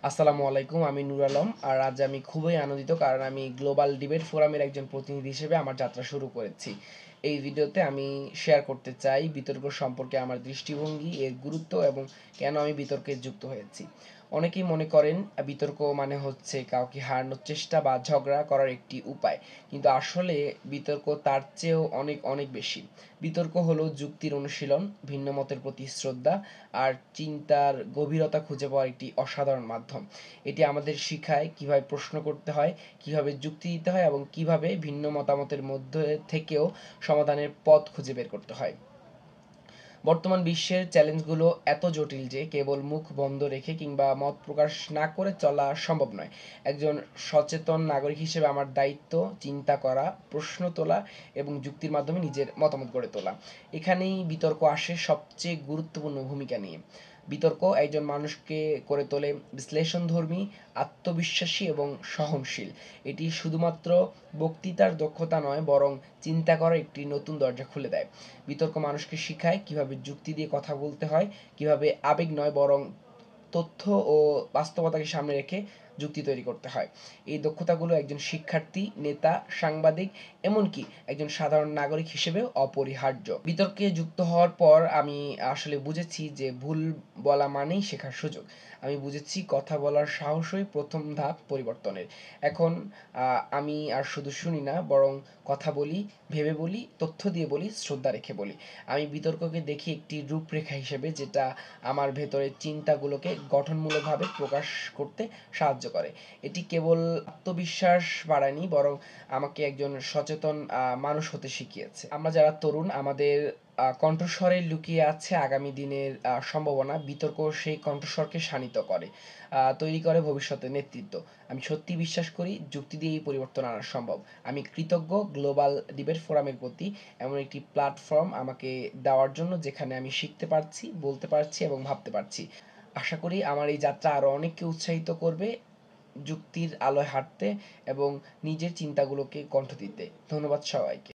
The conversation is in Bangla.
আসসালামু আলাইকুম, আমি নূর আলম। আর আজ আমি খুবই আনন্দিত কারণ আমি গ্লোবাল ডিবেট ফোরামের একজন প্রতিনিধি হিসেবে আমার যাত্রা শুরু করেছি। এই ভিডিওতে আমি শেয়ার করতে চাই বিতর্ক সম্পর্কে আমার দৃষ্টিভঙ্গি, এর গুরুত্ব এবং কেন আমি বিতর্কে যুক্ত হয়েছি। অনেকেই মনে করেন বিতর্ক মানে হচ্ছে কাউকে হারানোর চেষ্টা বা ঝগড়া করার একটি উপায়, কিন্তু আসলে বিতর্ক তার চেয়েও অনেক অনেক বেশি। বিতর্ক হলো যুক্তির অনুশীলন, ভিন্ন মতের প্রতি শ্রদ্ধা আর চিন্তার গভীরতা খুঁজে পাওয়ার একটি অসাধারণ মাধ্যম। এটি আমাদের শিখায় কিভাবে প্রশ্ন করতে হয়, কিভাবে যুক্তি দিতে হয় এবং কিভাবে ভিন্ন মতামতের মধ্যে থেকেও সমাধানের পথ খুঁজে বের করতে হয়। বর্তমান বিশ্বের চ্যালেঞ্জগুলো এত জটিল যে কেবল মুখ বন্ধ রেখে কিংবা মত প্রকাশ না করে চলা সম্ভব নয়। একজন সচেতন নাগরিক হিসেবে আমার দায়িত্ব চিন্তা করা, প্রশ্ন তোলা এবং যুক্তির মাধ্যমে নিজের মতামত গড়ে তোলা। এখানেই বিতর্ক আসে সবচেয়ে গুরুত্বপূর্ণ ভূমিকা নিয়ে। বিতর্ক একজন মানুষকে করে তোলে বিশ্লেষণধর্মী, আত্মবিশ্বাসী এবং সহনশীল। এটি শুধুমাত্র বক্তৃতার দক্ষতা নয়, বরং চিন্তা করার একটি নতুন দরজা খুলে দেয়। বিতর্ক মানুষকে শিখায় কিভাবে যুক্তি দিয়ে কথা বলতে হয়, কিভাবে আবেগ নয় বরং তথ্য ও বাস্তবতাকে সামনে রেখে যুক্তি তৈরি করতে হয়। এই দক্ষতাগুলো একজন শিক্ষার্থী, নেতা, সাংবাদিক, এমনকি একজন সাধারণ নাগরিক হিসেবেও অপরিহার্য। বিতর্কে যুক্ত হওয়ার পর আমি আসলে বুঝেছি যে ভুল বলা মানেই শেখার সুযোগ। আমি বুঝেছি কথা বলার সাহসই প্রথম ধাপ পরিবর্তনের। এখন আমি আর শুধু শুনি না, বরং কথা বলি, ভেবে বলি, তথ্য দিয়ে বলি, শ্রদ্ধা রেখে বলি। আমি বিতর্ককে দেখি একটি রূপরেখা হিসেবে, যেটা আমার ভেতরের চিন্তাগুলোকে গঠনমূলকভাবে প্রকাশ করতে সাহায্য করে। এটি কেবল আত্মবিশ্বাস বাড়ায়নি, বরং আমাকে একজন সচেতন মানুষ হতে শিখিয়েছে। আমরা যারা তরুণ, আমাদের কণ্ঠস্বরে লুকিয়ে আছে আগামী দিনের সম্ভাবনা। বিতর্ক সেই কণ্ঠস্বরকে শানিত করে, তৈরি করে ভবিষ্যতের নেতৃত্ব। আমি সত্যি বিশ্বাস করি যুক্তি দিয়ে এই পরিবর্তন আনা সম্ভব। আমি কৃতজ্ঞ গ্লোবাল ডিবেট ফোরামের প্রতি, এমন একটি প্ল্যাটফর্ম আমাকে দেওয়ার জন্য যেখানে আমি শিখতে পারছি, বলতে পারছি এবং ভাবতে পারছি। আশা করি আমার এই যাত্রা আরও অনেককে উৎসাহিত করবে যুক্তির আলোয় হাঁটতে এবং নিজের চিন্তাগুলোকে কণ্ঠ দিতে। ধন্যবাদ সবাইকে।